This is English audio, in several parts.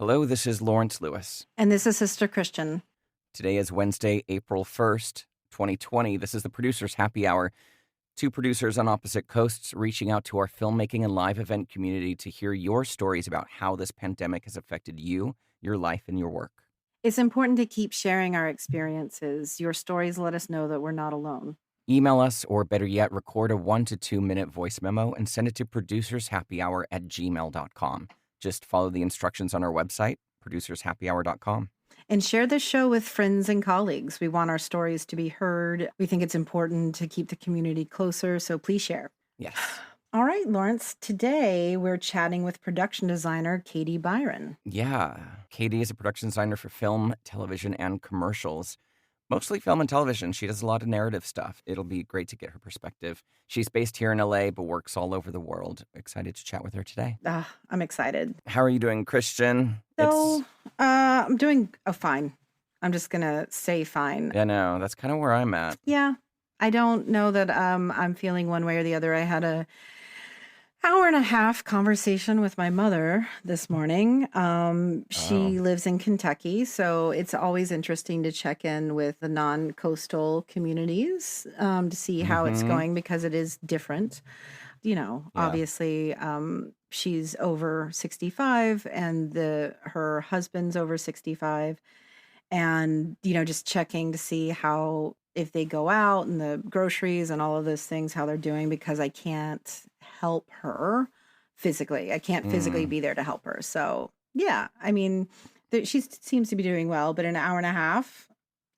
Hello, this is Lawrence Lewis. And this is Sister Christian. Today is Wednesday, April 1st, 2020. This is the Producers Happy Hour. Two producers on opposite coasts reaching out to our filmmaking and live event community to hear your stories about how this pandemic has affected you, your life, and your work. It's important to keep sharing our experiences. Your stories let us know that we're not alone. Email us, or better yet, record a 1 to 2 minute voice memo and send it to producershappyhour@gmail.com. Just follow the instructions on our website, producershappyhour.com. And share this show with friends and colleagues. We want our stories to be heard. We think it's important to keep the community closer, so please share. Yes. All right, Lawrence, today we're chatting with production designer Katie Byron. Yeah. Katie is a production designer for film, television, and commercials. Mostly film and television. She does a lot of narrative stuff. It'll be great to get her perspective. She's based here in LA, but works all over the world. Excited to chat with her today. I'm excited. How are you doing, Christian? So, I'm doing fine. I'm just going to say fine. Yeah, no, that's kind of where I'm at. Yeah. I don't know that I'm feeling one way or the other. I had a hour and a half conversation with my mother this morning. She lives in Kentucky, so it's always interesting to check in with the non-coastal communities to see how it's going, because it is different. You know, obviously, she's over 65 and her husband's over 65. And, you know, just checking to see how, if they go out and the groceries and all of those things, how they're doing, because I can't help her physically. I can't physically be there to help her. So, yeah, I mean, she seems to be doing well, but an hour and a half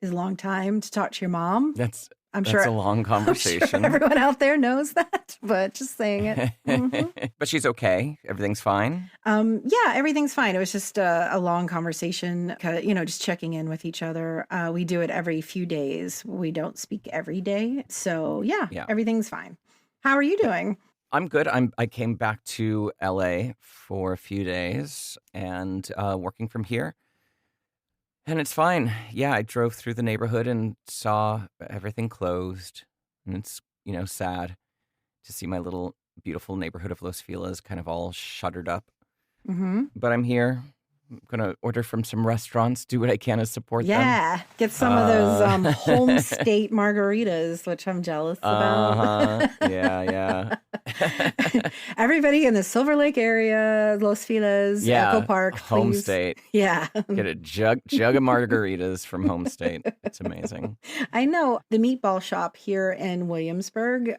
is a long time to talk to your mom. That's a long conversation. I'm sure everyone out there knows that, but just saying it. But she's okay. Everything's fine. Yeah, everything's fine. It was just a long conversation, you know, just checking in with each other. We do it every few days. We don't speak every day. So yeah, everything's fine. How are you doing? I'm good. I came back to LA for a few days and working from here. And it's fine. Yeah, I drove through the neighborhood and saw everything closed. And it's, you know, sad to see my little beautiful neighborhood of Los Feliz kind of all shuttered up. But I'm here. I'm going to order from some restaurants, do what I can to support them. Yeah, get some of those home state margaritas, which I'm jealous about. Yeah. Everybody in the Silver Lake area, Los Feliz, Echo Park, please. Home state. Yeah. Get a jug of margaritas from Home State. It's amazing. I know the meatball shop here in Williamsburg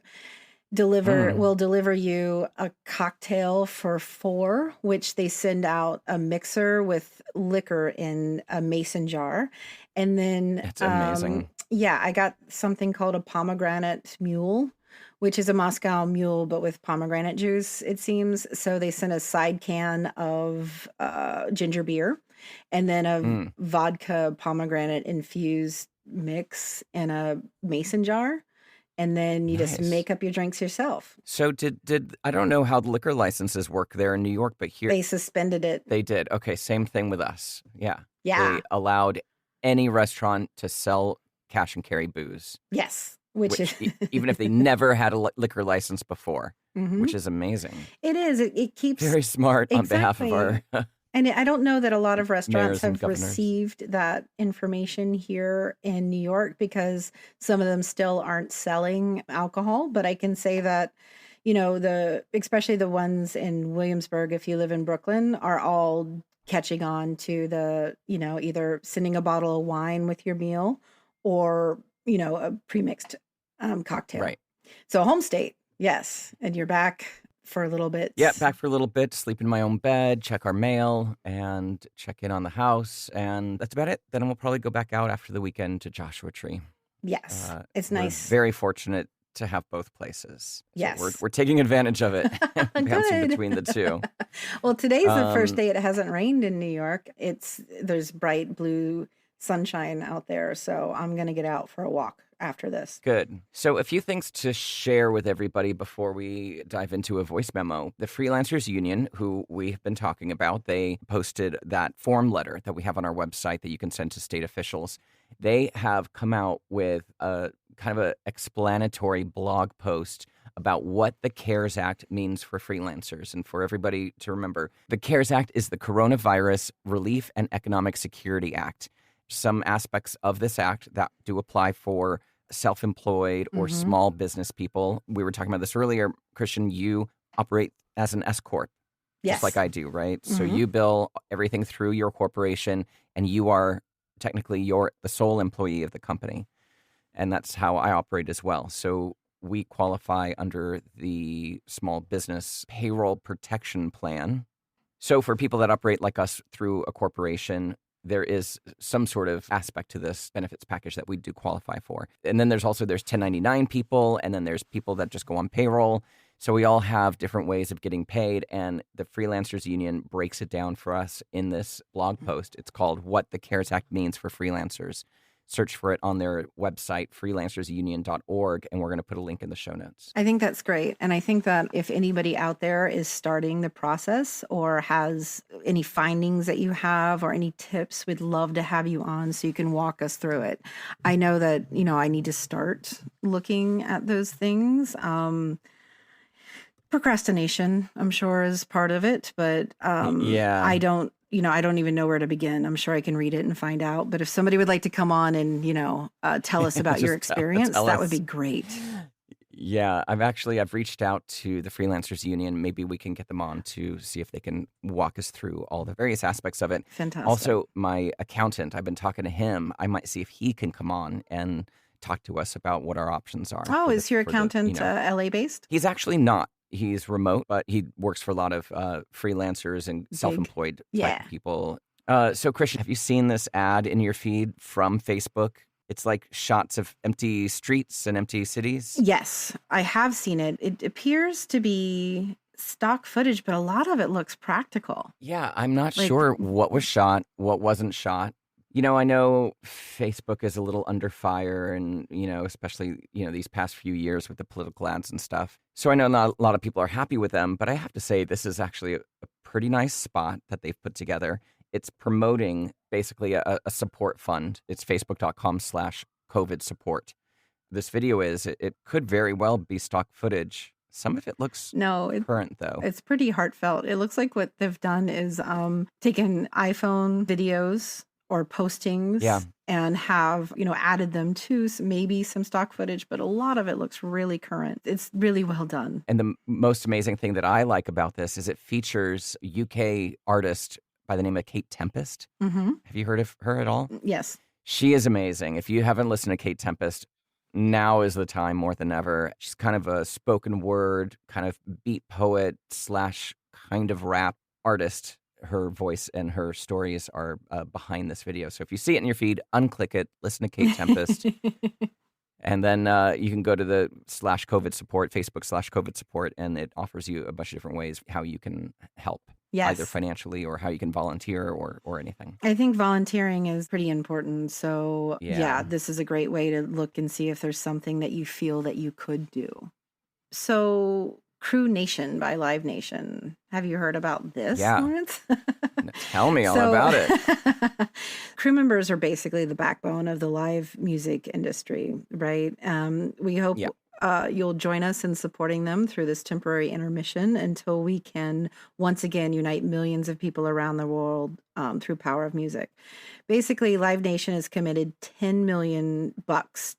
will deliver you a cocktail for $4, which they send out a mixer with liquor in a mason jar. And then that's amazing. I got something called a pomegranate mule, which is a Moscow mule, but with pomegranate juice, it seems. So they sent a side can of ginger beer and then a vodka pomegranate infused mix in a mason jar. And then you just make up your drinks yourself. So did I don't know how the liquor licenses work there in New York, but here they suspended it. They did. Okay, same thing with us. Yeah. Yeah. They allowed any restaurant to sell cash and carry booze. Yes. Which is even if they never had a liquor license before, which is amazing. It is. It keeps very smart on behalf of our and I don't know that a lot of restaurants have received that information here in New York, because some of them still aren't selling alcohol. But I can say that, you know, especially the ones in Williamsburg, if you live in Brooklyn, are all catching on to the, you know, either sending a bottle of wine with your meal or, you know, a premixed cocktail. Right. So home state, yes. And you're back for a little bit. Yeah, back for a little bit, sleep in my own bed, check our mail, and check in on the house. And that's about it. Then we'll probably go back out after the weekend to Joshua Tree. Yes, it's nice. We're very fortunate to have both places. Yes. So we're taking advantage of it, bouncing between the two. Well, today's the first day it hasn't rained in New York. There's bright blue sunshine out there, so I'm going to get out for a walk after this. Good. So a few things to share with everybody before we dive into a voice memo. The Freelancers Union, who we've been talking about, they posted that form letter that we have on our website that you can send to state officials. They have come out with a kind of an explanatory blog post about what the CARES Act means for freelancers. And for everybody to remember, the CARES Act is the Coronavirus Relief and Economic Security Act. Some aspects of this act that do apply for self-employed or small business people. We were talking about this earlier. Christian, you operate as an S Corp, just like I do, right? So you bill everything through your corporation, and you are technically the sole employee of the company. And that's how I operate as well. So we qualify under the Small Business Payroll Protection Plan. So for people that operate like us through a corporation, there is some sort of aspect to this benefits package that we do qualify for. And then there's 1099 people, and then there's people that just go on payroll. So we all have different ways of getting paid, and the Freelancers Union breaks it down for us in this blog post. It's called What the CARES Act Means for Freelancers. Search for it on their website, freelancersunion.org, and we're going to put a link in the show notes. I think that's great. And I think that if anybody out there is starting the process or has any findings that you have or any tips, we'd love to have you on so you can walk us through it. I know that, I need to start looking at those things. Procrastination, I'm sure, is part of it, but I don't even know where to begin. I'm sure I can read it and find out. But if somebody would like to come on and, tell us about your experience, that would be great. Yeah, I've reached out to the Freelancers Union. Maybe we can get them on to see if they can walk us through all the various aspects of it. Fantastic. Also, my accountant, I've been talking to him. I might see if he can come on and talk to us about what our options are. Oh, is your accountant LA based? He's actually not. He's remote, but he works for a lot of freelancers and self-employed type people. So, Christian, have you seen this ad in your feed from Facebook? It's like shots of empty streets and empty cities. Yes, I have seen it. It appears to be stock footage, but a lot of it looks practical. Yeah, I'm not sure what was shot, what wasn't shot. I know Facebook is a little under fire and, especially, these past few years with the political ads and stuff. So I know not a lot of people are happy with them, but I have to say this is actually a pretty nice spot that they've put together. It's promoting basically a support fund. It's facebook.com/COVID support. This video it could very well be stock footage. Some of it looks current, though. It's pretty heartfelt. It looks like what they've done is taken iPhone videos or postings and have, added them to maybe some stock footage, but a lot of it looks really current. It's really well done. And the most amazing thing that I like about this is it features a UK artist by the name of Kate Tempest. Have you heard of her at all? Yes. She is amazing. If you haven't listened to Kate Tempest, now is the time more than ever. She's kind of a spoken word, kind of beat poet / kind of rap artist. Her voice and her stories are behind this video. So if you see it in your feed, unclick it, listen to Kate Tempest. And then you can go to the /COVID support, Facebook /COVID support, and it offers you a bunch of different ways how you can help. Yes. Either financially or how you can volunteer or anything. I think volunteering is pretty important. So yeah, this is a great way to look and see if there's something that you feel that you could do. So Crew Nation by Live Nation. Have you heard about this, Lawrence? Tell me all about it. Crew members are basically the backbone of the live music industry, right? We hope you'll join us in supporting them through this temporary intermission until we can once again unite millions of people around the world through power of music. Basically, Live Nation has committed $10 million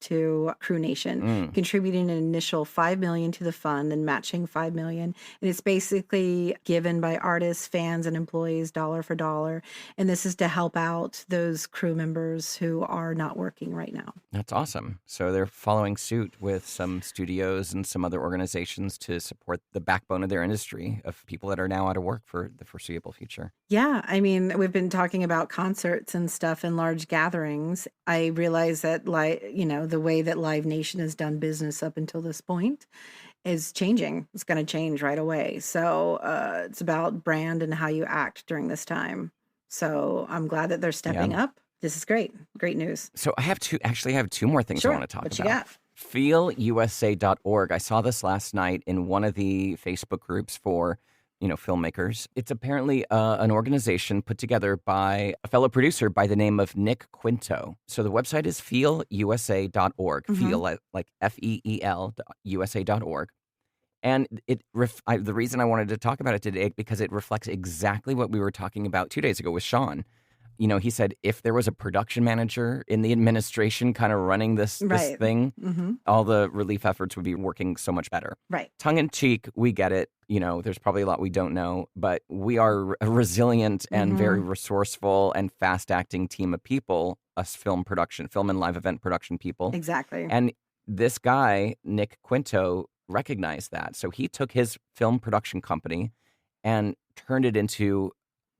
to Crew Nation, contributing an initial $5 million to the fund and matching $5 million. And it's basically given by artists, fans, and employees dollar for dollar. And this is to help out those crew members who are not working right now. That's awesome. So they're following suit with some studios and some other organizations to support the backbone of their industry of people that are now out of work for the foreseeable future. Yeah, I mean, we've been talking about concerts and stuff in large gatherings. I realize that, the way that Live Nation has done business up until this point is changing. It's going to change right away. So it's about brand and how you act during this time. So I'm glad that they're stepping up. This is great. Great news. So I have two more things I want to talk about. What you got? FeelUSA.org. I saw this last night in one of the Facebook groups for filmmakers. It's apparently an organization put together by a fellow producer by the name of Nick Quinto. So the website is feelusa.org, feel like FEEL, USA.org. And the reason I wanted to talk about it today, because it reflects exactly what we were talking about 2 days ago with Sean. He said if there was a production manager in the administration kind of running this Right. thing, Mm-hmm. all the relief efforts would be working so much better. Right. Tongue in cheek, we get it. There's probably a lot we don't know, but we are a resilient and very resourceful and fast-acting team of people, us film and live event production people. Exactly. And this guy, Nick Quinto, recognized that. So he took his film production company and turned it into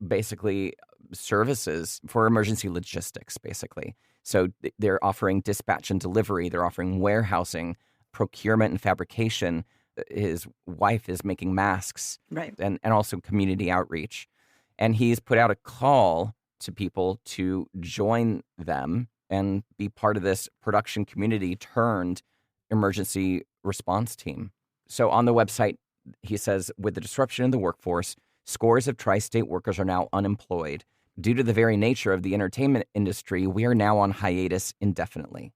basically services for emergency logistics, basically. So they're offering dispatch and delivery. They're offering warehousing, procurement and fabrication. His wife is making masks, right, and also community outreach. And he's put out a call to people to join them and be part of this production community turned emergency response team. So on the website, he says, with the disruption in the workforce, scores of tri-state workers are now unemployed. Due to the very nature of the entertainment industry, we are now on hiatus indefinitely.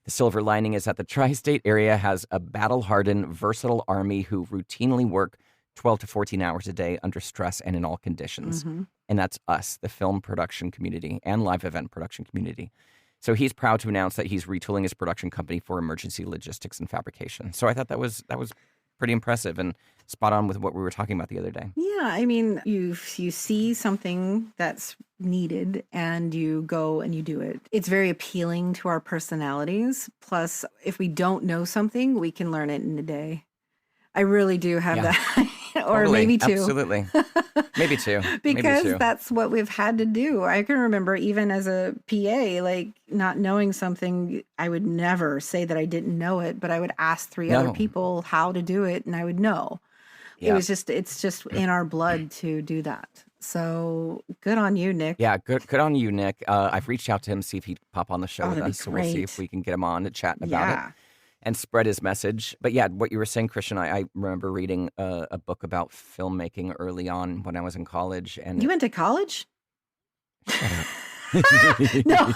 The silver lining is that the tri-state area has a battle-hardened, versatile army who routinely work 12 to 14 hours a day under stress and in all conditions. And that's us, the film production community and live event production community. So he's proud to announce that he's retooling his production company for emergency logistics and fabrication. So I thought that was pretty impressive and spot on with what we were talking about the other day. Yeah, I mean, you see something that's needed and you go and you do it. It's very appealing to our personalities. Plus, if we don't know something, we can learn it in a day. I really do have that. Or Totally. maybe two. Absolutely. Maybe two. Because Maybe two. that's what we've had to do. I can remember even as a PA, like not knowing something, I would never say that I didn't know it, but I would ask three other people how to do it and I would know. Yeah. It's just in our blood to do that. So good on you, Nick. Yeah, good on you, Nick. I've reached out to him, see if he'd pop on the show with us. So we'll see if we can get him on to chat about it and spread his message. But yeah, what you were saying, Christian, I remember reading a book about filmmaking early on when I was in college. And you went to college? Shut up. No,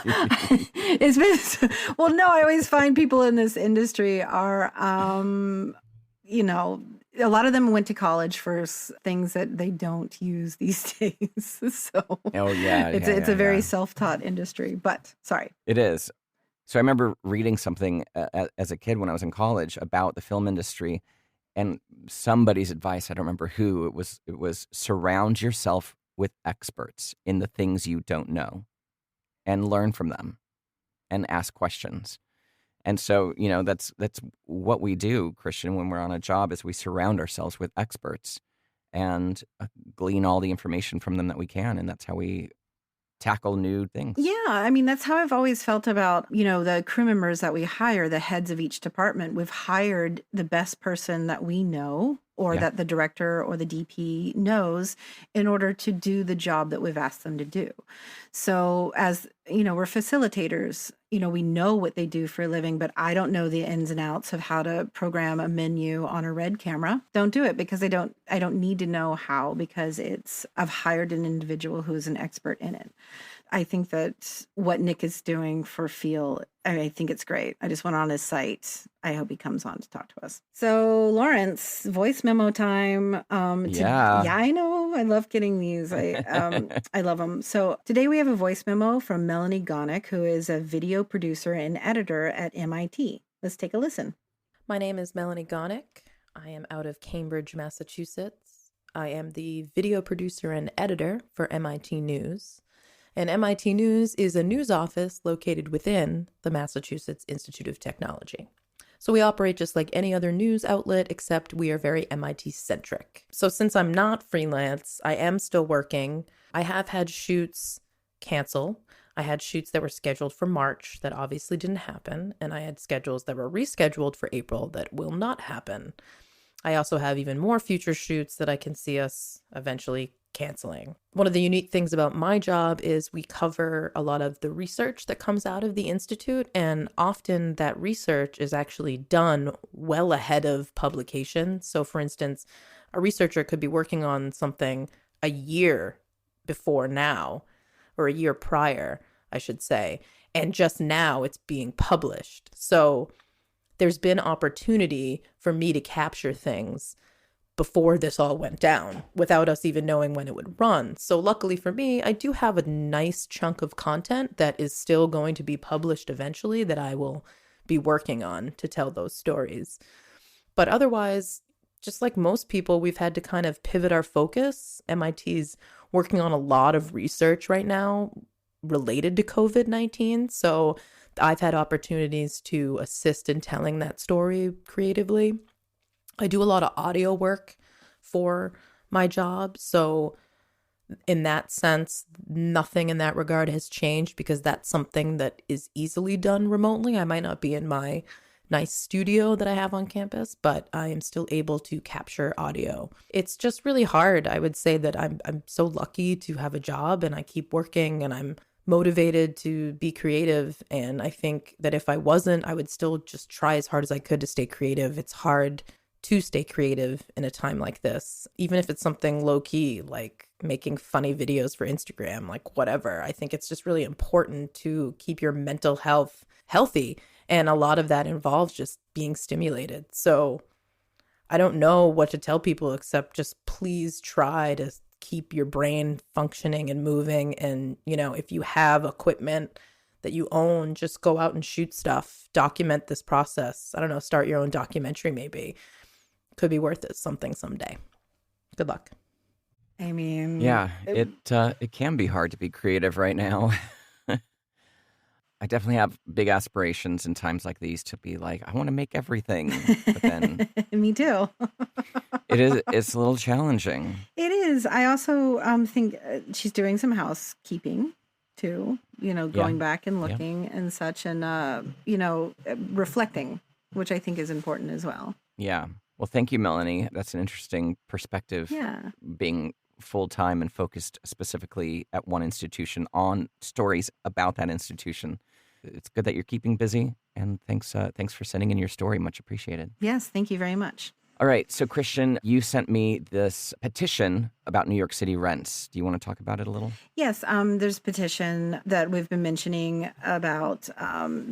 it's been, well, no, I always find people in this industry are, a lot of them went to college for things that they don't use these days. So it's a very self-taught industry, but sorry. It is. So I remember reading something as a kid when I was in college about the film industry and somebody's advice, I don't remember who, it was surround yourself with experts in the things you don't know and learn from them and ask questions. And so, that's what we do, Christian, when we're on a job is we surround ourselves with experts and glean all the information from them that we can. And that's how we tackle new things. Yeah, I mean, that's how I've always felt about, the crew members that we hire, the heads of each department. We've hired the best person that we know or that the director or the DP knows in order to do the job that we've asked them to do. So as, we're facilitators, we know what they do for a living, but I don't know the ins and outs of how to program a menu on a Red camera. Don't do it because I don't need to know how, because I've hired an individual who is an expert in it. I think that what Nick is doing for Feel, I think it's great. I just went on his site. I hope he comes on to talk to us. So Lawrence, voice memo time. I know. I love getting these. I love them. So today we have a voice memo from Melanie Gonic, who is a video producer and editor at MIT. Let's take a listen. My name is Melanie Gonic. I am out of Cambridge, Massachusetts. I am the video producer and editor for MIT News. And MIT News is a news office located within the Massachusetts Institute of Technology. So we operate just like any other news outlet, except we are very MIT-centric. So since I'm not freelance, I am still working. I have had shoots cancel. I had shoots that were scheduled for March that obviously didn't happen. And I had schedules that were rescheduled for April that will not happen. I also have even more future shoots that I can see us eventually canceling. One of the unique things about my job is we cover a lot of the research that comes out of the Institute, and often that research is actually done well ahead of publication. So for instance, a researcher could be working on something a year before now, or a year prior, I should say, and just now it's being published. So there's been opportunity for me to capture things before this all went down without us even knowing when it would run. So luckily for me, I do have a nice chunk of content that is still going to be published eventually that I will be working on to tell those stories. But otherwise, just like most people, we've had to kind of pivot our focus. MIT's working on a lot of research right now related to COVID-19. So I've had opportunities to assist in telling that story creatively. I do a lot of audio work for my job. So in that sense, nothing in that regard has changed because that's something that is easily done remotely. I might not be in my nice studio that I have on campus, but I am still able to capture audio. It's just really hard. I would say that I'm so lucky to have a job and I keep working and I'm motivated to be creative. And I think that if I wasn't, I would still just try as hard as I could to stay creative. It's hard to stay creative in a time like this, even if it's something low key, like making funny videos for Instagram, like whatever. I think it's just really important to keep your mental health healthy. And a lot of that involves just being stimulated. So I don't know what to tell people except just please try to keep your brain functioning and moving. And, you know, if you have equipment that you own, just go out and shoot stuff, document this process. I don't know, start your own documentary maybe. Could be worth it something someday. Good luck. I mean, Yeah, it can be hard to be creative right now. I definitely have big aspirations in times like these to be like, I want to make everything. But then me too. it's a little challenging. It is. I also think she's doing some housekeeping too, you know, going back and looking and such and, you know, reflecting, which I think is important as well. Yeah. Well, thank you, Melanie. That's an interesting perspective. Yeah. Being full-time and focused specifically at one institution on stories about that institution. It's good that you're keeping busy, and thanks for sending in your story. Much appreciated. Yes, thank you very much. All right, so Christian, you sent me this petition about New York City rents. Do you want to talk about it a little? Yes, there's a petition that we've been mentioning about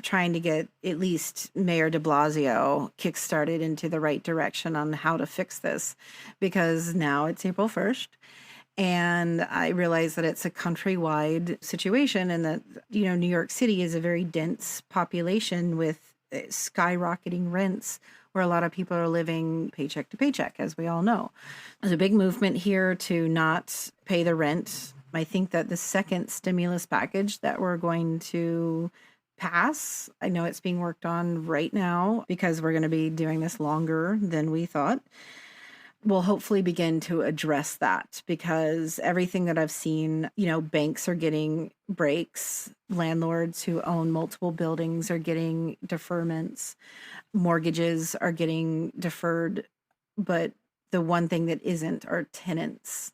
trying to get at least Mayor de Blasio kickstarted into the right direction on how to fix this, because now it's April 1st. And I realize that it's a countrywide situation and that, you know, New York City is a very dense population with skyrocketing rents where a lot of people are living paycheck to paycheck, as we all know. There's a big movement here to not pay the rent. I think that the second stimulus package that we're going to pass, I know it's being worked on right now because we're going to be doing this longer than we thought, will hopefully begin to address that, because everything that I've seen, you know, banks are getting breaks, landlords who own multiple buildings are getting deferments, mortgages are getting deferred, but the one thing that isn't are tenants.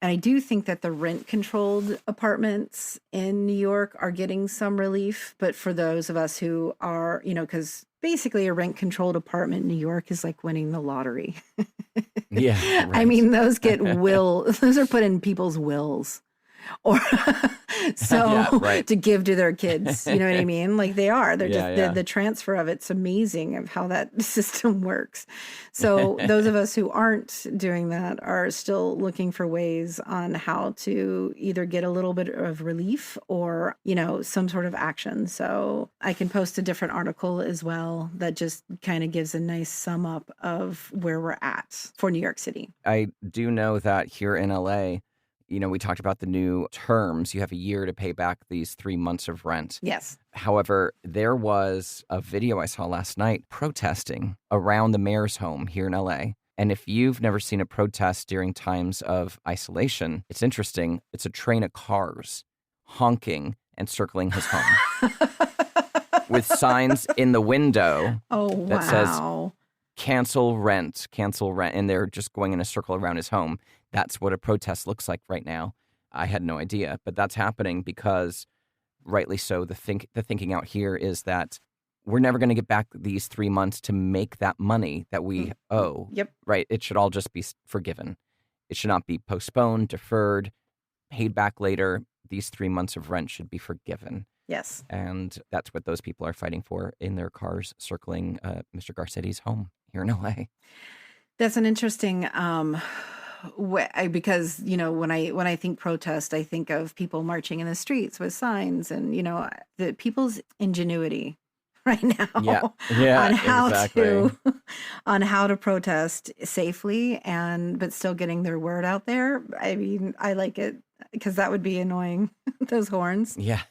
And I do think that the rent-controlled apartments in New York are getting some relief, but for those of us who are, you know, because basically a rent-controlled apartment in New York is like winning the lottery. Yeah, right. I mean, those those are put in people's wills. Or to give to their kids, you know what I mean? Like they're just the transfer of it's amazing of how that system works. So those of us who aren't doing that are still looking for ways on how to either get a little bit of relief or, you know, some sort of action. So I can post a different article as well that just kind of gives a nice sum up of where we're at for New York City. I do know that here in LA, you know, we talked about the new terms. You have a year to pay back these 3 months of rent. Yes. However, there was a video I saw last night protesting around the mayor's home here in LA. And if you've never seen a protest during times of isolation, it's interesting. It's a train of cars honking and circling his home with signs in the window that says, cancel rent, and they're just going in a circle around his home. That's what a protest looks like right now. I had no idea, but that's happening because, rightly so, the thinking out here is that we're never going to get back these 3 months to make that money that we owe. Yep. Right? It should all just be forgiven. It should not be postponed, deferred, paid back later. These 3 months of rent should be forgiven. Yes. And that's what those people are fighting for in their cars circling Mr. Garcetti's home here in LA. That's an interesting because when I think protest, I think of people marching in the streets with signs, and the people's ingenuity right now on how exactly. on how to protest safely but still getting their word out there. I mean, I like it because that would be annoying. Those horns. Yeah.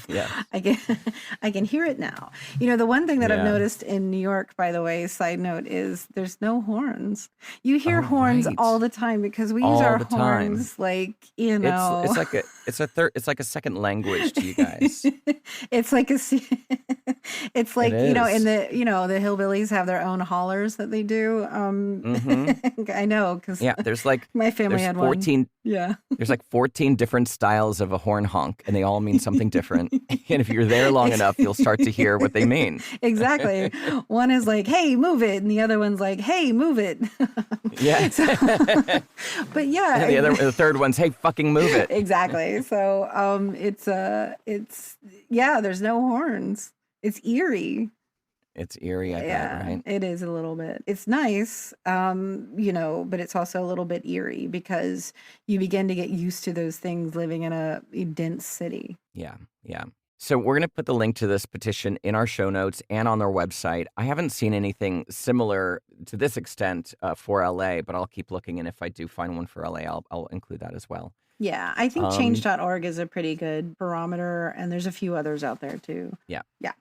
Yeah. I can hear it now. The one thing that I've Yeah. noticed in New York, by the way, side note, is there's no horns. You hear horns right. all the time because we use All our the time. horns like, It's like a second language to you guys. it's like it's like, It is. in the the hillbillies have their own hollers that they do. I know because there's like my family there's had 14 one. Yeah. There's like 14 different styles of a horn honk, and they all mean something different. And if you're there long enough, you'll start to hear what they mean. Exactly. One is like, "Hey, move it," and the other one's like, "Hey, move it." Yeah. But yeah, And the third one's, "Hey, fucking move it." Exactly. So it's there's no horns. It's eerie. It's eerie, I bet, right? It is a little bit. It's nice, but it's also a little bit eerie because you begin to get used to those things living in a dense city. Yeah, yeah. So we're going to put the link to this petition in our show notes and on their website. I haven't seen anything similar to this extent for LA, but I'll keep looking. And if I do find one for LA, I'll include that as well. Yeah, I think change.org is a pretty good barometer, and there's a few others out there too. Yeah. Yeah.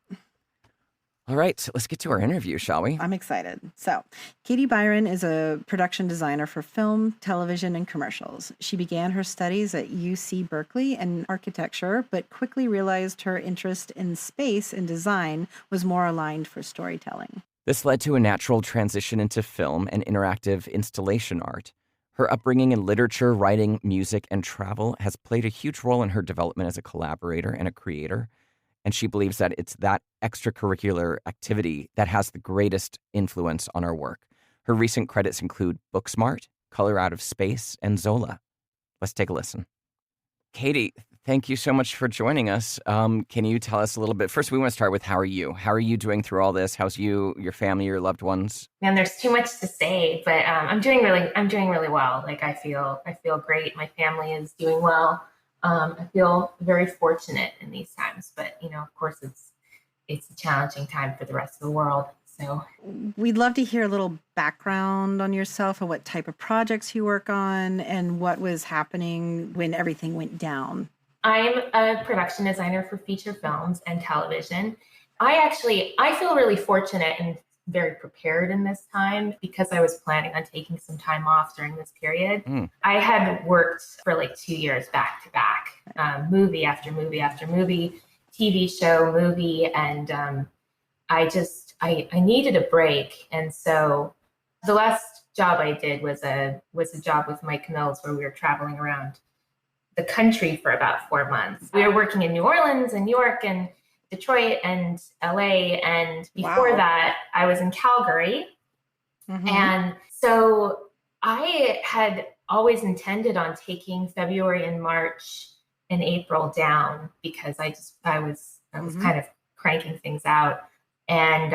All right, so let's get to our interview, shall we? I'm excited. So, Katie Byron is a production designer for film, television, and commercials. She began her studies at UC Berkeley in architecture, but quickly realized her interest in space and design was more aligned for storytelling. This led to a natural transition into film and interactive installation art. Her upbringing in literature, writing, music, and travel has played a huge role in her development as a collaborator and a creator. And she believes that it's that extracurricular activity that has the greatest influence on her work. Her recent credits include Booksmart, Color Out of Space, and Zola. Let's take a listen. Katie, thank you so much for joining us. Can you tell us a little bit? First, we want to start with how are you? How are you doing through all this? How's you, your family, your loved ones? Man, there's too much to say, but I'm doing really well. Like I feel great. My family is doing well. I feel very fortunate in these times, but of course it's a challenging time for the rest of the world. So we'd love to hear a little background on yourself and what type of projects you work on and what was happening when everything went down. I'm a production designer for feature films and television. I feel really fortunate and very prepared in this time because I was planning on taking some time off during this period. I had worked for like 2 years back to back, movie after movie after movie, TV show, movie. And I needed a break. And so the last job I did was a job with Mike Mills where we were traveling around the country for about 4 months. We were working in New Orleans and New York and Detroit and LA. And before that, I was in Calgary. Mm-hmm. And so I had always intended on taking February and March and April down because I was kind of cranking things out. And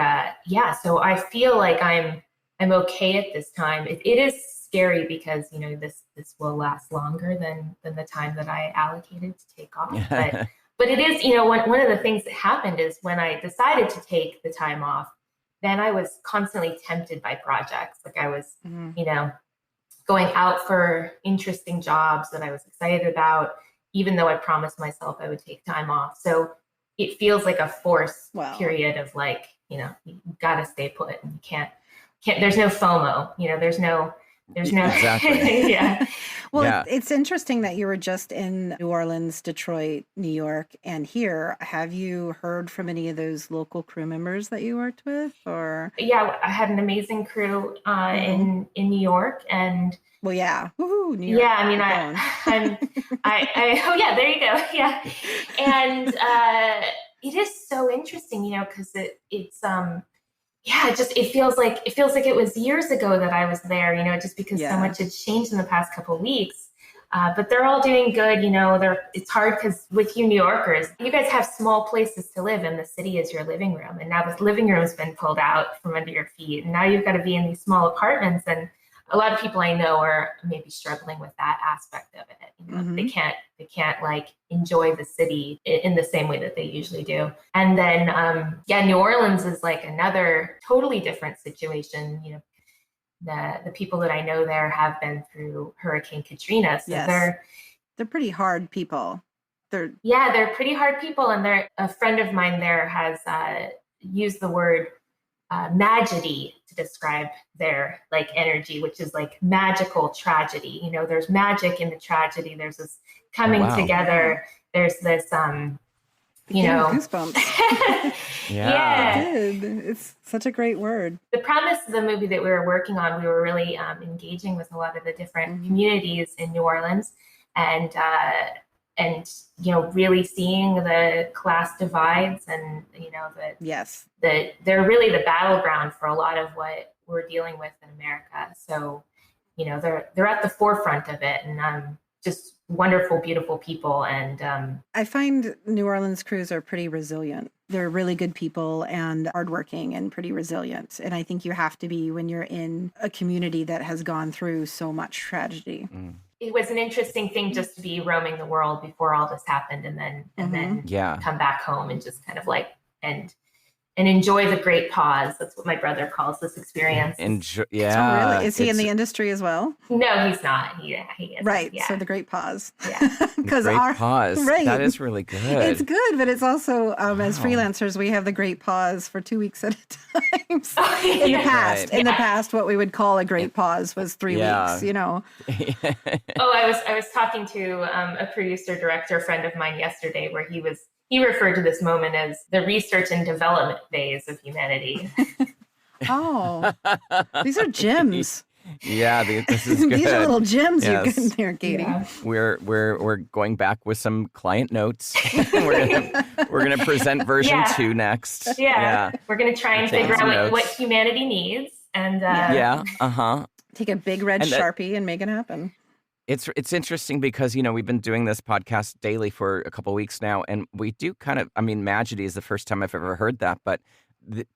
so I feel like I'm okay at this time. It is scary because this will last longer than the time that I allocated to take off. But it is, one of the things that happened is when I decided to take the time off, then I was constantly tempted by projects. Like I was, going out for interesting jobs that I was excited about, even though I promised myself I would take time off. So it feels like a forced period of like, you got to stay put and you can't, there's no FOMO, there's no Exactly. Yeah. Well, it's interesting that you were just in New Orleans, Detroit, New York, and here. Have you heard from any of those local crew members that you worked with, or? Yeah, I had an amazing crew in New York, and New York. Yeah, I mean, oh yeah, there you go. Yeah, and it is so interesting, because it's it feels like it was years ago that I was there, just because so much had changed in the past couple of weeks. But they're all doing good. It's hard because with you New Yorkers, you guys have small places to live and the city is your living room. And now this living room has been pulled out from under your feet. And now you've got to be in these small apartments. And a lot of people I know are maybe struggling with that aspect of it. They can't like enjoy the city in the same way that they usually do. And then, New Orleans is like another totally different situation. The people that I know there have been through Hurricane Katrina. So they're pretty hard people. They're pretty hard people. And a friend of mine there has used the word magedy to describe their like energy, which is like magical tragedy. There's magic in the tragedy. There's this coming together. There's this, goosebumps. Yeah. It's such a great word. The premise of the movie that we were working on, we were really engaging with a lot of the different communities in New Orleans, and really seeing the class divides, and they're really the battleground for a lot of what we're dealing with in America. So they're at the forefront of it, and just wonderful, beautiful people. And I find New Orleans crews are pretty resilient. They're really good people and hardworking and pretty resilient. And I think you have to be when you're in a community that has gone through so much tragedy. It was an interesting thing just to be roaming the world before all this happened, and then come back home and just kind of like and enjoy the great pause. That's what my brother calls this experience. Oh, really? Is he in the industry as well? No, he's not. He is. Right. Yeah. So the great pause. Yeah. Because pause. Right. That is really good. It's good, but it's also as freelancers, we have the great pause for 2 weeks at a time. So in the past, what we would call a great pause was 3 weeks. Oh, I was talking to a producer director friend of mine yesterday, where he referred to this moment as the research and development phase of humanity. Oh, these are gems. Yeah, this is good. These are little gems you get there, Katie. Yeah. We're going back with some client notes. we're gonna present version 2 next. Yeah. We're gonna try and figure out what humanity needs, and take a big red Sharpie and make it happen. It's interesting because, we've been doing this podcast daily for a couple of weeks now, and we do magedy is the first time I've ever heard that, but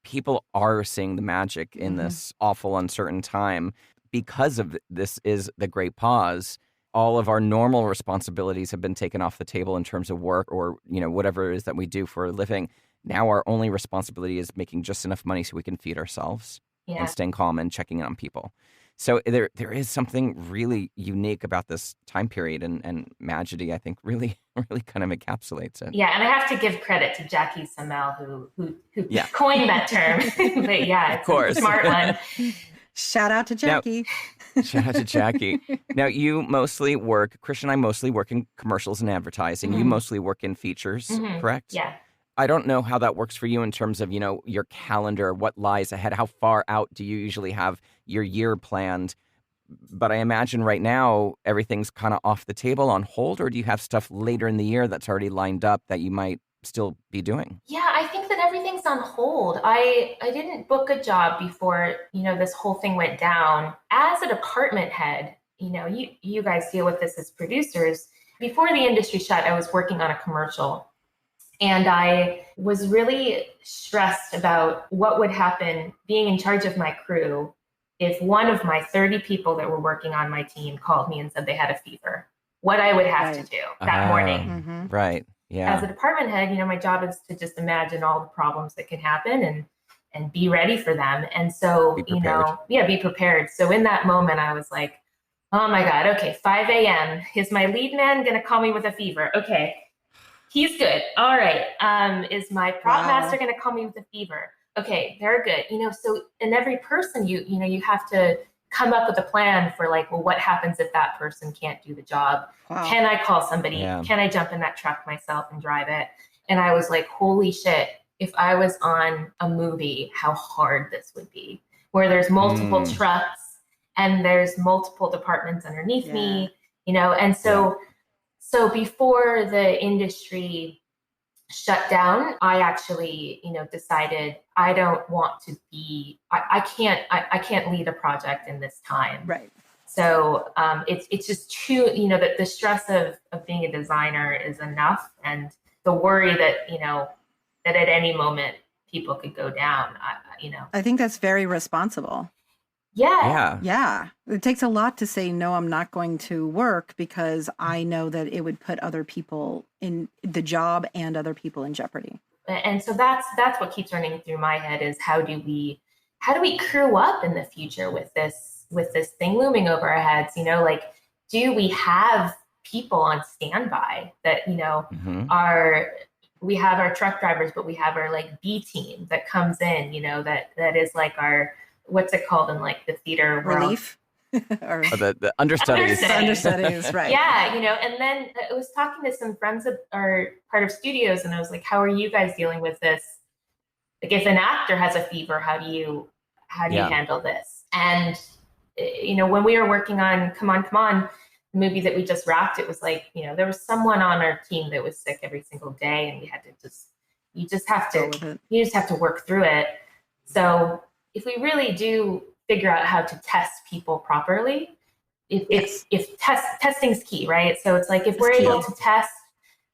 people are seeing the magic in this awful, uncertain time because of this is the great pause. All of our normal responsibilities have been taken off the table in terms of work or, whatever it is that we do for a living. Now our only responsibility is making just enough money so we can feed ourselves and staying calm and checking in on people. So there is something really unique about this time period, and magedy, I think, really, really kind of encapsulates it. Yeah, and I have to give credit to Jackie Samel, who coined that term. But it's a smart one. Shout out to Jackie. Shout out to Jackie. Now, Christian and I mostly work in commercials and advertising. You mostly work in features, correct? Yeah. I don't know how that works for you in terms of, your calendar, what lies ahead. How far out do you usually have your year planned? But I imagine right now everything's kind of off the table, on hold, or do you have stuff later in the year that's already lined up that you might still be doing? Yeah, I think that everything's on hold. I didn't book a job before, this whole thing went down. As a department head, you guys deal with this as producers. Before the industry shut, I was working on a commercial. And I was really stressed about what would happen being in charge of my crew if one of my 30 people that were working on my team called me and said they had a fever, what I would have to do that morning. Right. Yeah. As a department head, my job is to just imagine all the problems that can happen and be ready for them. And so, be prepared. So in that moment, I was like, oh my God, okay, 5 a.m. Is my lead man going to call me with a fever? Okay. He's good. All right. Is my prop master going to call me with a fever? Okay, they're good. So in every person, you have to come up with a plan for what happens if that person can't do the job? Wow. Can I call somebody? Yeah. Can I jump in that truck myself and drive it? And I was like, holy shit, if I was on a movie, how hard this would be, where there's multiple trucks and there's multiple departments underneath me, and so So before the industry shut down, I actually, decided I don't want to be, I can't lead a project in this time. Right. So it's just too, that the stress of being a designer is enough, and the worry that, that at any moment people could go down, I think that's very responsible. Yeah. Yeah. It takes a lot to say, no, I'm not going to work, because I know that it would put other people in the job and other people in jeopardy. And so that's what keeps running through my head is how do we crew up in the future with this thing looming over our heads? Do we have people on standby that, we have our truck drivers, but we have our like B team that comes in, that is like our, what's it called in like the theater relief? Or the understudies. Understudies, right. Yeah, and then I was talking to some friends that are part of studios, and I was like, how are you guys dealing with this? Like, if an actor has a fever, how do you handle this? And, when we were working on Come On, the movie that we just wrapped, it was like, there was someone on our team that was sick every single day, and we had to you just have to work through it. So if we really do figure out how to test people properly, if testing's key, right? So it's like, if we're able to test,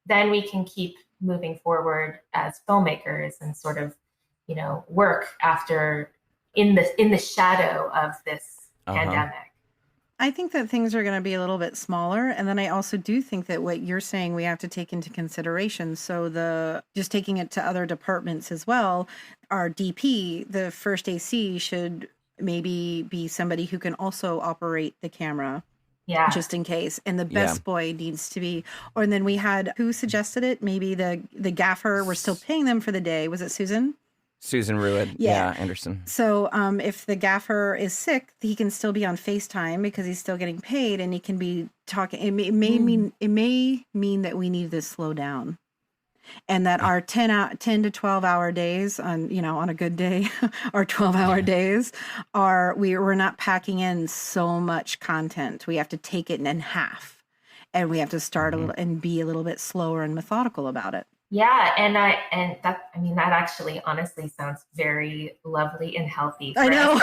then we can keep moving forward as filmmakers and sort of, work after in the shadow of this pandemic. I think that things are going to be a little bit smaller. And then I also do think that what you're saying, we have to take into consideration. So just taking it to other departments as well, our DP, the first AC, should maybe be somebody who can also operate the camera. Yeah. Just in case. And the best boy needs to be, and then we had, who suggested it? Maybe the gaffer, we're still paying them for the day. Was it Susan? Susan Ruid. Yeah, Anderson. So if the gaffer is sick, he can still be on FaceTime because he's still getting paid, and he can be talking. It may mean that we need to slow down, and that our 10 to 12 hour days on a good day, our 12-hour days we're not packing in so much content. We have to take it in half, and we have to start a little and be a little bit slower and methodical about it. Yeah, and that actually honestly sounds very lovely and healthy. I know.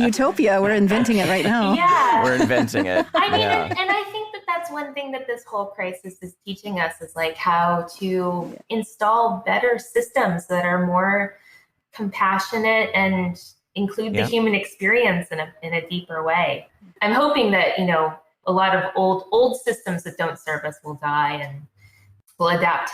Utopia. We're inventing it right now. Yeah, we're inventing it. I mean, and I think that's one thing that this whole crisis is teaching us is like how to install better systems that are more compassionate and include the human experience in a deeper way. I'm hoping that a lot of old systems that don't serve us will die, and we'll adapt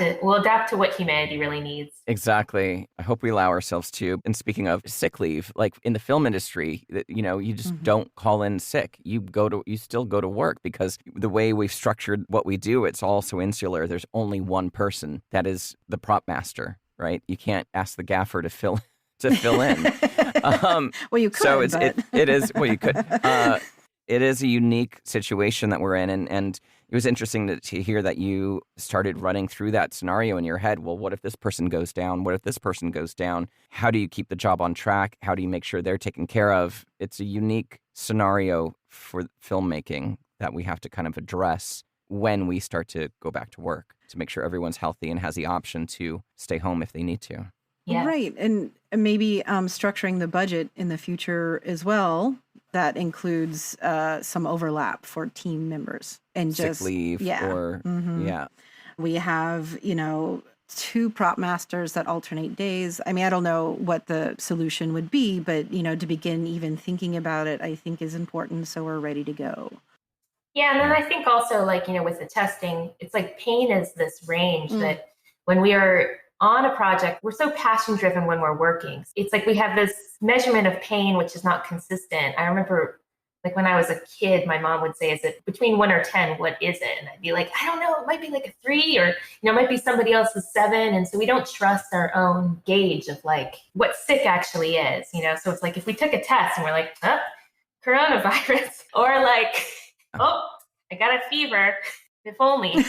to what humanity really needs. Exactly. I hope we allow ourselves to. And speaking of sick leave, like in the film industry, you just don't call in sick. You still go to work, because the way we've structured what we do, it's all so insular. There's only one person that is the prop master, right? You can't ask the gaffer to fill in. Well, you could. So it is. Well, you could. It is a unique situation that we're in, and it was interesting to hear that you started running through that scenario in your head. Well, what if this person goes down? What if this person goes down? How do you keep the job on track? How do you make sure they're taken care of? It's a unique scenario for filmmaking that we have to kind of address when we start to go back to work, to make sure everyone's healthy and has the option to stay home if they need to. Yeah. Right. And maybe structuring the budget in the future as well. That includes some overlap for team members and sick just leave or we have, 2 prop masters that alternate days. I mean, I don't know what the solution would be, but to begin even thinking about it, I think is important. So we're ready to go. Yeah. And then I think also with the testing, it's like pain is this range that when we are on a project, we're so passion driven when we're working. It's like we have this measurement of pain, which is not consistent. I remember when I was a kid, my mom would say, is it between 1 or 10? What is it? And I'd be like, I don't know. It might be like a 3, or, it might be somebody else's 7. And so we don't trust our own gauge of what sick actually is, So it's like, if we took a test and we're like, coronavirus, or oh, I got a fever, if only.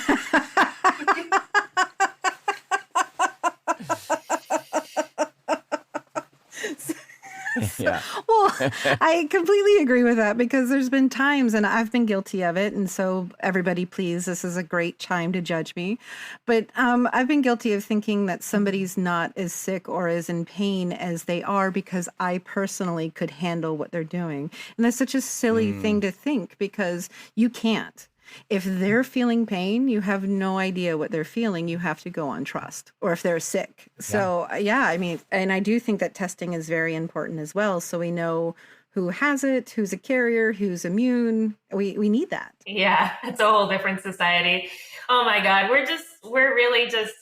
Yeah. Well, I completely agree with that because there's been times, and I've been guilty of it. And so everybody, please, this is a great time to judge me. But I've been guilty of thinking that somebody's not as sick or as in pain as they are because I personally could handle what they're doing. And that's such a silly thing to think because you can't. If they're feeling pain, you have no idea what they're feeling. You have to go on trust, or if they're sick. So, I mean, and I do think that testing is very important as well. So we know who has it, who's a carrier, who's immune. We need that. Yeah, it's a whole different society. Oh my God, we're really just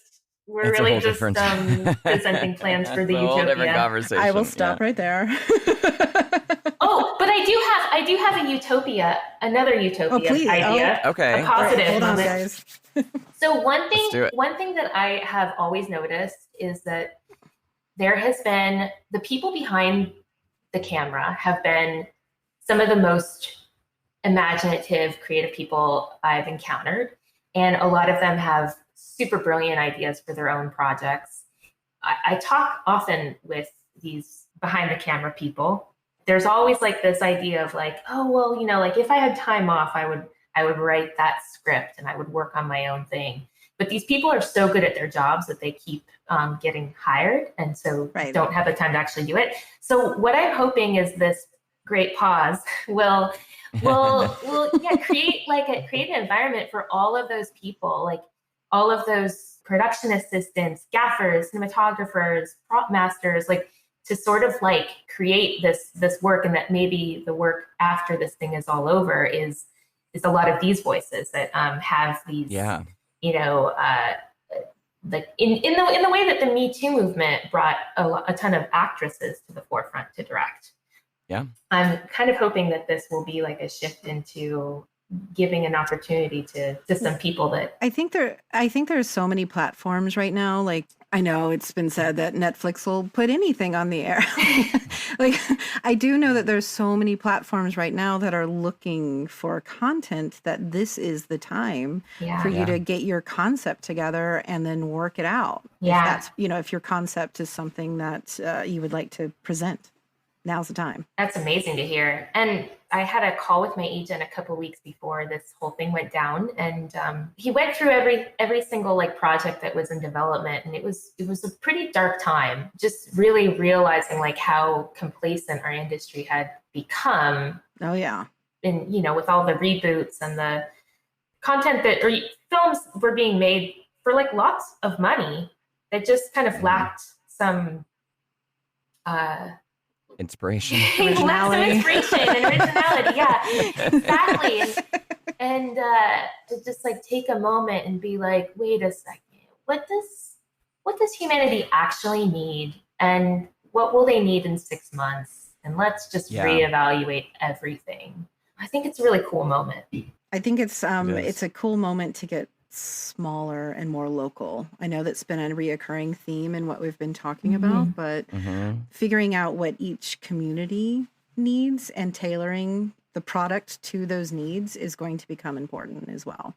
presenting plans for the It's a whole different utopia. conversation. I will stop right there. Oh, but I do have a utopia, another utopia idea. Okay. A positive Hold on, moment. guys. So one Let's do it. thing that I have always noticed is that there has been the people behind the camera have been some of the most imaginative, creative people I've encountered. And a lot of them have super brilliant ideas for their own projects. I talk often with these behind the camera people. There's always like this idea of like, oh, well, you know, like if I had time off, I would write that script and I would work on my own thing. But these people are so good at their jobs that they keep getting hired, and so don't have the time to actually do it. So what I'm hoping is this great pause will create an environment for all of those people, like all of those production assistants, gaffers, cinematographers, prop masters, like to sort of like create this work, and that maybe the work after this thing is all over is a lot of these voices that have these, you know, like in the way that the Me Too movement brought a ton of actresses to the forefront to direct. Yeah, I'm kind of hoping that this will be like a shift into giving an opportunity to some people that I think there's so many platforms right now. Like, I know it's been said that Netflix will put anything on the air. Like, I do know that there's so many platforms right now that are looking for content, that this is the time for you to get your concept together and then work it out. Yeah. If that's, you know, if your concept is something that you would like to present, now's the time. That's amazing to hear. And I had a call with my agent a couple of weeks before this whole thing went down, and he went through every single like project that was in development, and it was a pretty dark time. Just really realizing like how complacent our industry had become. Oh yeah. And you know, with all the reboots and the content that films were being made for like lots of money that just kind of lacked some inspiration. Originality. Originality, yeah, exactly. And to just like take a moment and be like, wait a second, what does humanity actually need, and what will they need in 6 months? And let's just reevaluate everything. I think it's a really cool moment. I think it's a cool moment to get smaller and more local. I know that's been a reoccurring theme in what we've been talking about, but figuring out what each community needs and tailoring the product to those needs is going to become important as well.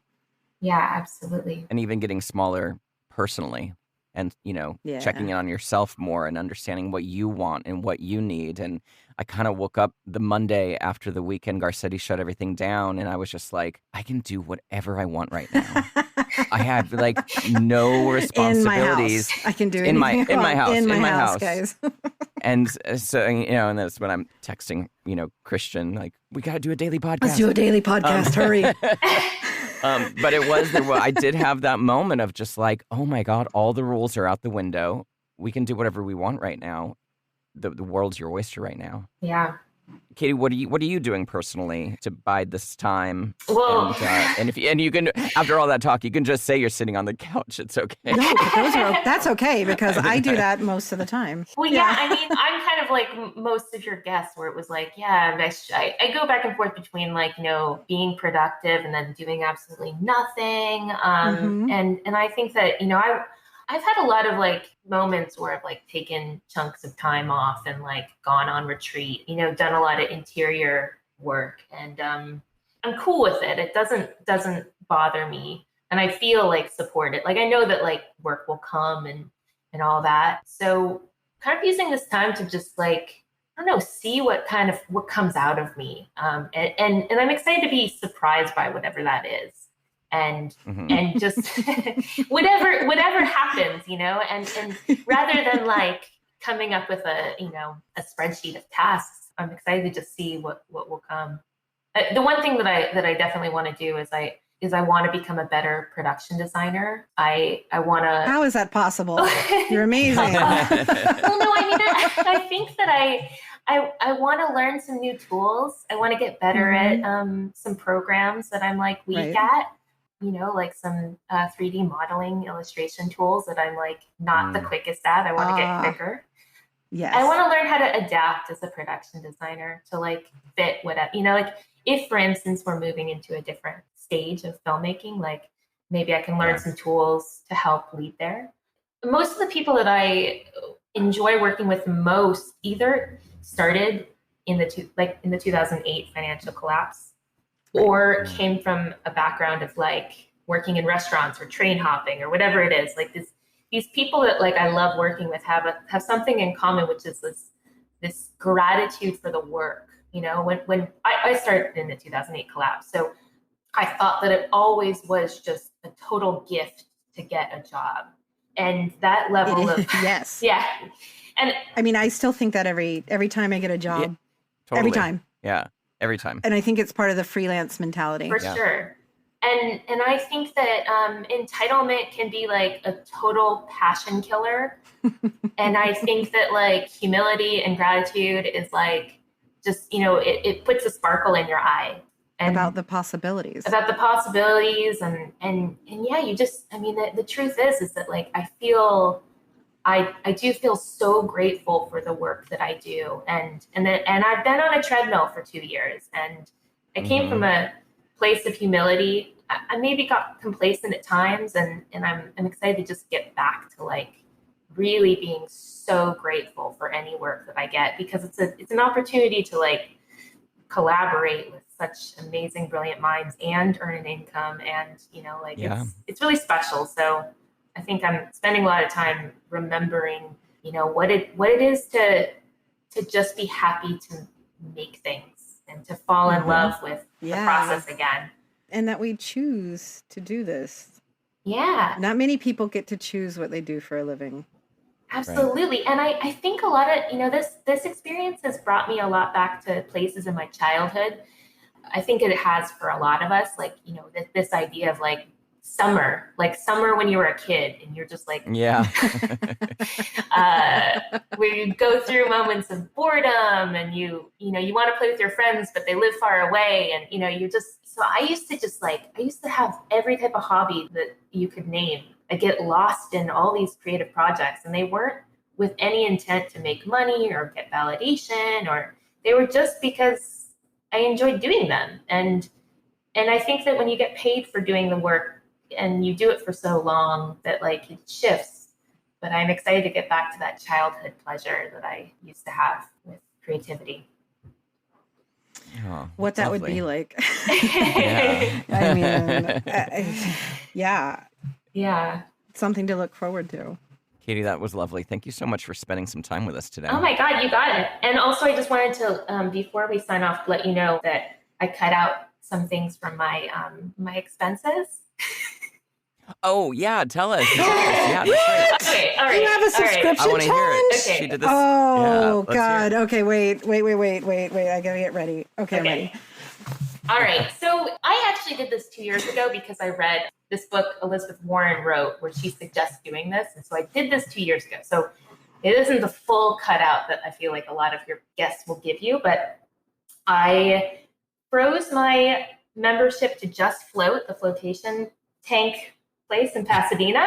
Yeah, absolutely. And even getting smaller personally, and, you know, checking in on yourself more and understanding what you want and what you need. And I kind of woke up the Monday after the weekend Garcetti shut everything down, and I was just like, I can do whatever I want right now. I have like no responsibilities. I can do in my house, house, guys. And so, you know, and that's when I'm texting, you know, Christian, like, we got to do a daily podcast. Let's do a daily podcast. Hurry. But I did have that moment of just like, oh my God, all the rules are out the window. We can do whatever we want right now. The world's your oyster right now. Yeah. Katie, what are you doing personally to bide this time? Well, and you can, after all that talk, you can just say you're sitting on the couch. It's okay. No, but that's okay, because I do that most of the time. Well, yeah, I mean, I'm kind of like most of your guests, where it was like, I go back and forth between like, you know, being productive and then doing absolutely nothing. And I think that, you know, I've had a lot of like moments where I've like taken chunks of time off and like gone on retreat, you know, done a lot of interior work, and I'm cool with it. It doesn't bother me, and I feel like supported. Like I know that like work will come and all that. So kind of using this time to just like don't know, see what comes out of me. And I'm excited to be surprised by whatever that is. And just whatever happens, and rather than like coming up with a spreadsheet of tasks, I'm excited to just see what will come. The one thing that I definitely want to do is I want to become a better production designer. I want to. How is that possible? You're amazing. Well, no, I mean, I think that I want to learn some new tools. I want to get better at some programs that I'm like weak at. Like some 3D modeling illustration tools that I'm like not the quickest at. I want to get quicker. Yes. I want to learn how to adapt as a production designer to like fit whatever, like if, for instance, we're moving into a different stage of filmmaking, like maybe I can learn some tools to help lead there. Most of the people that I enjoy working with most either started in the 2008 financial collapse, or came from a background of like working in restaurants or train hopping or whatever it is. Like these people that like I love working with have something in common, which is this gratitude for the work. When I started in the 2008 collapse, so I thought that it always was just a total gift to get a job, and that level of yes, yeah. And I mean, I still think that every time I get a job, totally. every time. Yeah. Every time. And I think it's part of the freelance mentality. For sure. And I think that entitlement can be like a total passion killer. And I think that like humility and gratitude is like just, it puts a sparkle in your eye. And about the possibilities. and yeah, the truth is that like I do feel so grateful for the work that I do. And I've been on a treadmill for 2 years, and I came from a place of humility. I maybe got complacent at times, and I'm excited to just get back to like really being so grateful for any work that I get, because it's an opportunity to like collaborate with such amazing, brilliant minds and earn an income. And, it's really special. So I think I'm spending a lot of time remembering, what it is to just be happy to make things and to fall in love with the process again. And that we choose to do this. Yeah. Not many people get to choose what they do for a living. Absolutely. Right. And I think a lot of, this experience has brought me a lot back to places in my childhood. I think it has for a lot of us, like, this idea of like summer when you were a kid and you're just like, where you go through moments of boredom and you want to play with your friends, but they live far away. And, so I used to have every type of hobby that you could name. I get lost in all these creative projects, and they weren't with any intent to make money or get validation, or they were just because I enjoyed doing them. And I think that when you get paid for doing the work and you do it for so long, that like it shifts. But I'm excited to get back to that childhood pleasure that I used to have with creativity. Oh, what that lovely. would be like. Yeah. I mean, yeah. Yeah. Something to look forward to. Katie, that was lovely. Thank you so much for spending some time with us today. Oh my God, you got it. And also I just wanted to, before we sign off, let you know that I cut out some things from my my expenses. Oh yeah, tell us. Yeah, that's right. Okay, all right. You have a subscription I want to hear it. Okay. She did this. Oh yeah, God. Okay, wait. I gotta get ready. Okay, I'm ready. All right. So I actually did this 2 years ago because I read this book Elizabeth Warren wrote where she suggests doing this. And so I did this 2 years ago. So it isn't the full cutout that I feel like a lot of your guests will give you, but I froze my membership to Just Float, the flotation tank place in Pasadena,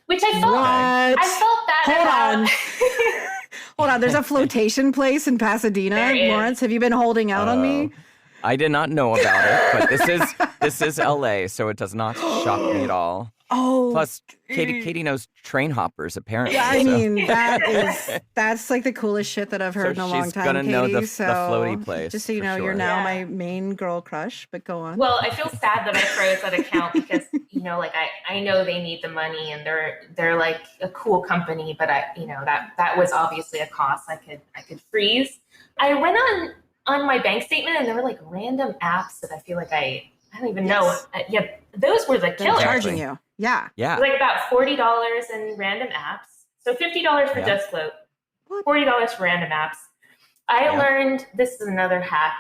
which I felt bad about. Hold on. There's a flotation place in Pasadena. Lawrence, have you been holding out on me? I did not know about it, but this is LA, so it does not shock me at all. Oh, plus Katie knows train hoppers apparently. Yeah, I mean that's like the coolest shit that I've heard in a long time. She's gonna Katie, know the so floaty place. Just so you know, sure. you're now my main girl crush. But go on. Well, I feel sad that I froze that account because like I know they need the money and they're like a cool company, but that was obviously a cost I could freeze. I went on my bank statement and there were like random apps that I feel like I don't even know. Yeah, those were the They're killers. charging you. Yeah. Yeah. Like about $40 in random apps. So $50 for Just Float, $40 for random apps. I learned, this is another hack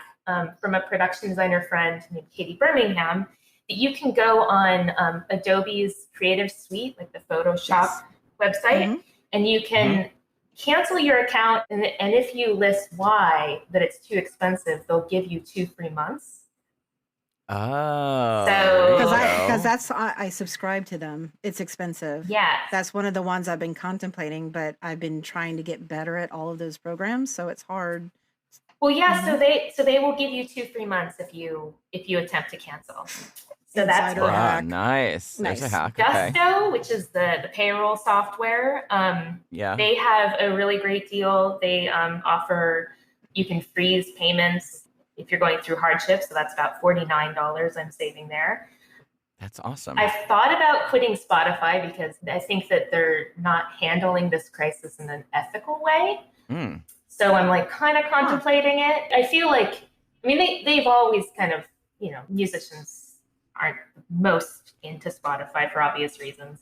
from a production designer friend named Katie Birmingham, that you can go on Adobe's Creative Suite, like the Photoshop website, and you can cancel your account. And if you list why that it's too expensive, they'll give you 2 free months. Oh, So Because that's I subscribe to them. It's expensive. yeah, That's one of the ones I've been contemplating, but I've been trying to get better at all of those programs, so it's hard. well, yeah. So they will give you 2 free months if you attempt to cancel. So that's Insider what. hack. Nice. There's a Nice. hack. Okay. Gusto, which is the payroll software, they have a really great deal. They offer, you can freeze payments if you're going through hardship. So that's about $49 I'm saving there. That's awesome. I've thought about quitting Spotify because I think that they're not handling this crisis in an ethical way. So I'm like kind of contemplating it. I feel like, I mean, they've always kind of, musicians aren't most into Spotify for obvious reasons.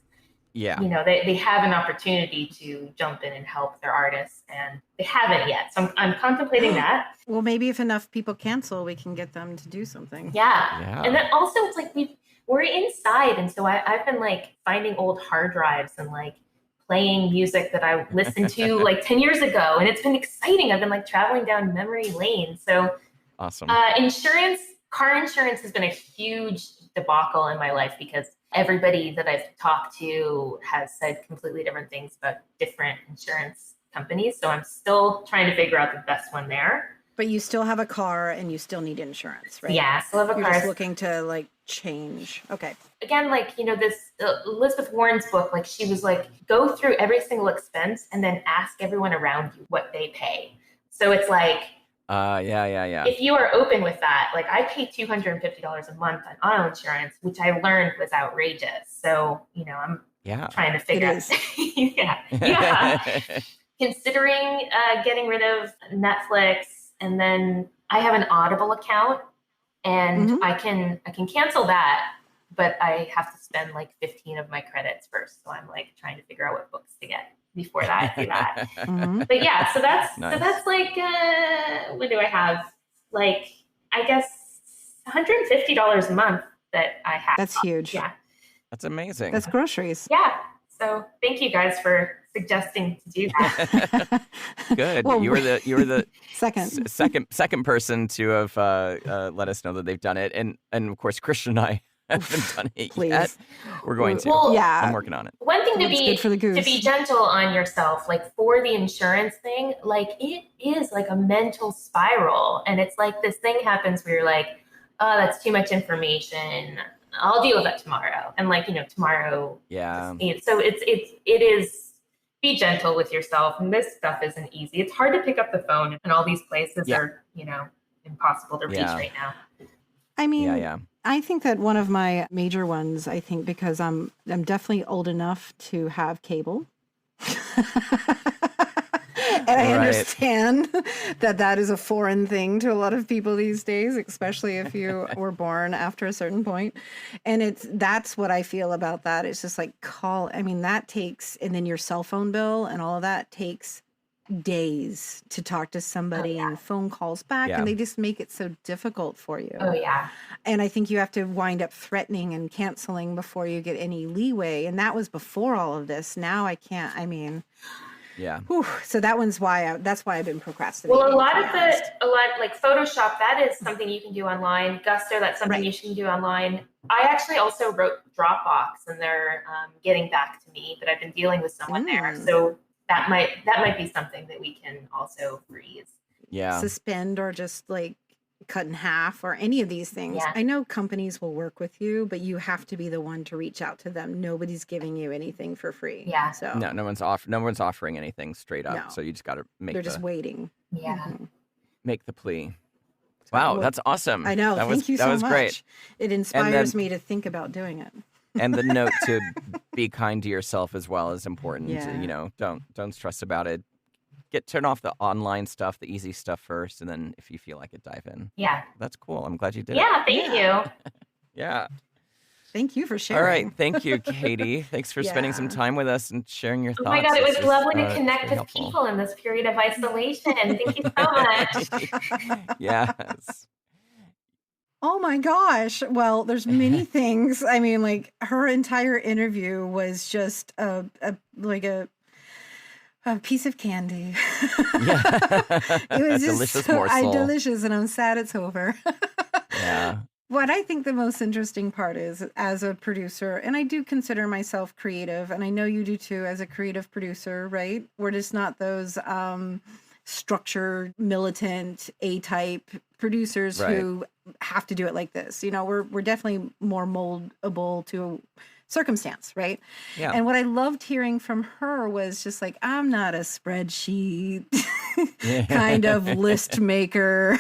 Yeah. They have an opportunity to jump in and help their artists, and they haven't yet. So I'm contemplating that. Well, maybe if enough people cancel, we can get them to do something. Yeah. And then also it's like we're inside, and so I've been like finding old hard drives and like playing music that I listened to like 10 years ago, and it's been exciting. I've been like traveling down memory lane. So awesome. Car insurance has been a huge debacle in my life because everybody that I've talked to has said completely different things about different insurance companies. So I'm still trying to figure out the best one there. But you still have a car and you still need insurance, right? Yeah, still have a You're car. just looking to like change. Okay. Again, like, this Elizabeth Warren's book, like she was like, go through every single expense and then ask everyone around you what they pay. So it's like, yeah. if you are open with that, like I pay $250 a month on auto insurance, which I learned was outrageous. So, I'm trying to figure out. Yeah. Considering getting rid of Netflix, and then I have an Audible account, and I can cancel that, but I have to spend like 15 of my credits first. So I'm like trying to figure out what books to get before that I do that. But yeah, so that's nice. So that's like what do I have? Like I guess $150 a month that I have. That's huge. Yeah. That's amazing. That's groceries. Yeah. So thank you guys for suggesting to do that. Good. Well, you were the second person to have let us know that they've done it, and of course Christian and I haven't done it yet. We're going to. Well, I'm working on it. One thing to be gentle on yourself, like for the insurance thing, like it is like a mental spiral, and it's like this thing happens where you're like, oh, that's too much information. I'll deal with that tomorrow, and like tomorrow. Yeah. So it is. Be gentle with yourself, and this stuff isn't easy. It's hard to pick up the phone, and all these places are impossible to reach right now. I mean, I think that one of my major ones, I think, because I'm definitely old enough to have cable. And I understand that is a foreign thing to a lot of people these days, especially if you were born after a certain point. And that's what I feel about that. It's just like that takes, and then your cell phone bill and all of that takes days to talk to somebody and phone calls back, and they just make it so difficult for you. Oh yeah. And I think you have to wind up threatening and canceling before you get any leeway. And that was before all of this. Now I can't, Yeah. Whew, so that's why I've been procrastinating. Well, a lot like Photoshop, that is something you can do online. Gusto, that's something you can do online. I actually also wrote Dropbox, and they're getting back to me, but I've been dealing with someone there. So that might be something that we can also freeze. Yeah. Suspend or just like cut in half or any of these things. Yeah. I know companies will work with you, but you have to be the one to reach out to them. Nobody's giving you anything for free. Yeah. So no one's offering anything straight up. No. So you just got to make. They're just waiting. Yeah. Make the plea. Wow, that's awesome. I know. Thank you so much. That was great. It inspires me to think about doing it. And the note to be kind to yourself as well is important. Yeah. Don't stress about it. turn off the online stuff, the easy stuff first, and then if you feel like it, dive in. Yeah. That's cool. I'm glad you did it. Yeah, thank you. Yeah. Thank you for sharing. All right. Thank you, Katie. Thanks for spending some time with us and sharing your thoughts. Oh my God, it was lovely to connect with helpful. people in this period of isolation. Thank you so much. Yes. Oh my gosh. Well, there's many things. I mean, like her entire interview was just a piece of candy. Yeah. It was A just delicious so morsel. delicious, and I'm sad it's over. Yeah. What I think the most interesting part is, as a producer, and I do consider myself creative, and I know you do too, as a creative producer, right? We're just not those structured, militant, A-type producers who have to do it like this. You know, we're definitely more moldable to circumstance, right? Yeah. And what I loved hearing from her was just like, I'm not a spreadsheet kind of list maker.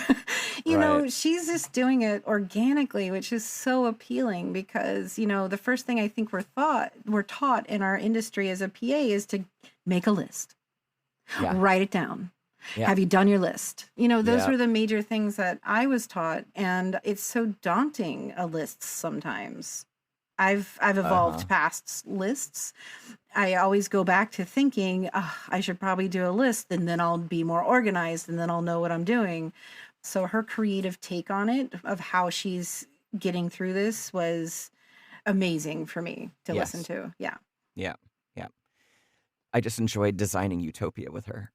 You know, she's just doing it organically, which is so appealing because, you know, the first thing I think we're taught in our industry as a PA is to make a list, write it down. Yeah. Have you done your list? You know, those were the major things that I was taught. And it's so daunting, a list sometimes. I've evolved past lists. I always go back to thinking, I should probably do a list and then I'll be more organized and then I'll know what I'm doing. So her creative take on it of how she's getting through this was amazing for me to listen to. Yeah. Yeah. Yeah. I just enjoyed designing Utopia with her.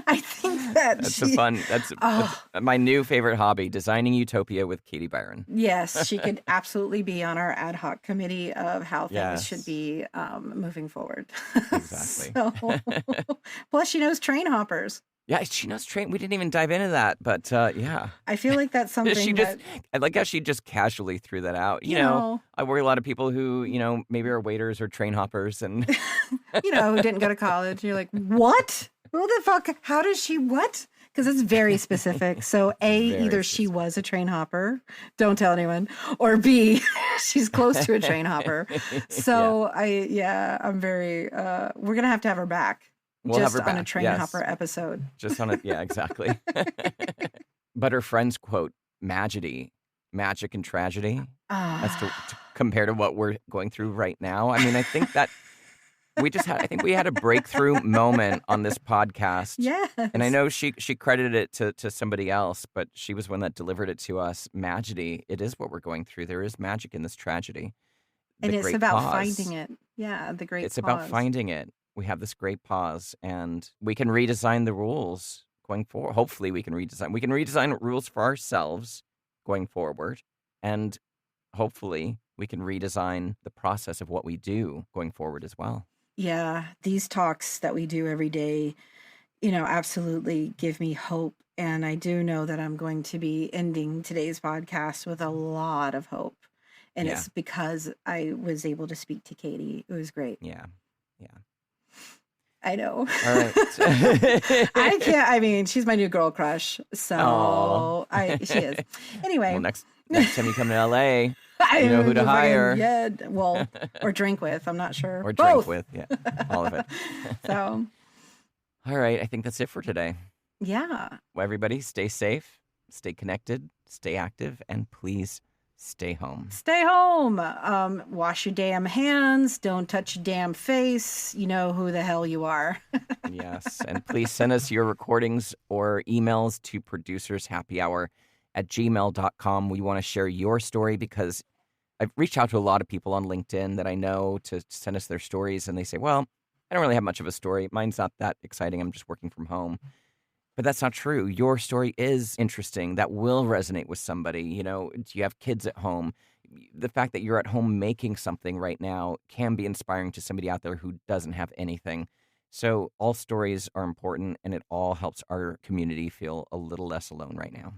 I think that's my new favorite hobby, designing Utopia with Katie Byron. Yes, she could absolutely be on our ad hoc committee of how things should be moving forward. Exactly. Plus, she knows train hoppers. Yeah, she knows train. We didn't even dive into that, but yeah. I feel like that's something I like how she just casually threw that out. You know, I worry a lot of people who, you know, maybe are waiters or train hoppers and you know, who didn't go to college. You're like, what? Who the fuck? How does she what? Because it's very specific. So either she was a train hopper, don't tell anyone, or B, she's close to a train hopper. So I'm very we're gonna have to have her back. We'll just have her on back. a train hopper episode. Just on it, yeah, exactly. But her friends quote magic and tragedy, as to compare to what we're going through right now. I mean, I think that I think we had a breakthrough moment on this podcast. Yes. And I know she credited it to somebody else, but she was one that delivered it to us. Magedy, it is what we're going through. There is magic in this tragedy. And it's about finding it. Yeah, the great pause. It's about finding it. We have this great pause, and we can redesign the rules going forward. Hopefully we can redesign rules for ourselves going forward, and hopefully we can redesign the process of what we do going forward as well. Yeah, these talks that we do every day, you know, absolutely give me hope. And I do know that I'm going to be ending today's podcast with a lot of hope. And it's because I was able to speak to Katie. It was great. Yeah. I know. All right. I mean, she's my new girl crush. So she is. Anyway. Well, next time you come to LA, you know who to hire. Yeah. Well, or drink with. I'm not sure. Or Both. drink with. Yeah. All of it. So. All right. I think that's it for today. Yeah. Well, everybody, stay safe, stay connected, stay active, and please stay home. Stay home. Wash your damn hands. Don't touch your damn face. You know who the hell you are. Yes. And please send us your recordings or emails to producershappyhour@gmail.com. We want to share your story because I've reached out to a lot of people on LinkedIn that I know to send us their stories. And they say, well, I don't really have much of a story. Mine's not that exciting. I'm just working from home. But that's not true. Your story is interesting. That will resonate with somebody. You know, do you have kids at home? The fact that you're at home making something right now can be inspiring to somebody out there who doesn't have anything. So all stories are important, and it all helps our community feel a little less alone right now.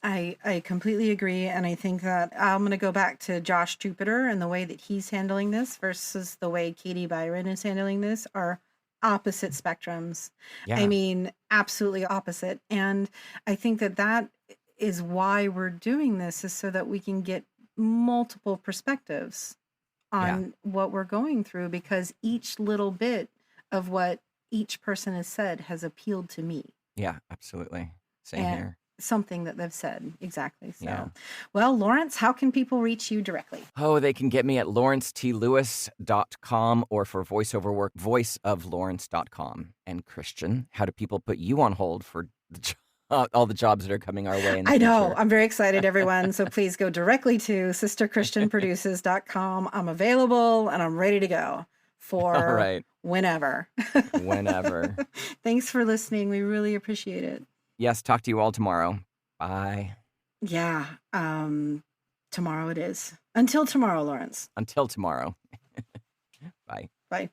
I completely agree. And I think that I'm going to go back to Josh Jupiter and the way that he's handling this versus the way Katie Byron is handling this are opposite spectrums. Yeah. I mean, absolutely opposite. And I think that is why we're doing this, is so that we can get multiple perspectives on what we're going through, because each little bit of what each person has said has appealed to me. Yeah, absolutely. Same And here. something that they've said. Exactly. So, Yeah. well, Lawrence, how can people reach you directly? Oh, they can get me at lawrencetlouis.com or for voiceover work, voiceoflawrence.com. And Christian, how do people put you on hold for all the jobs that are coming our way in the I know. future? I'm very excited, everyone. So please go directly to sisterchristianproduces.com. I'm available and I'm ready to go for All right. whenever. Whenever. Thanks for listening. We really appreciate it. Yes, talk to you all tomorrow. Bye. Yeah. Tomorrow it is. Until tomorrow, Lawrence. Until tomorrow. Bye. Bye.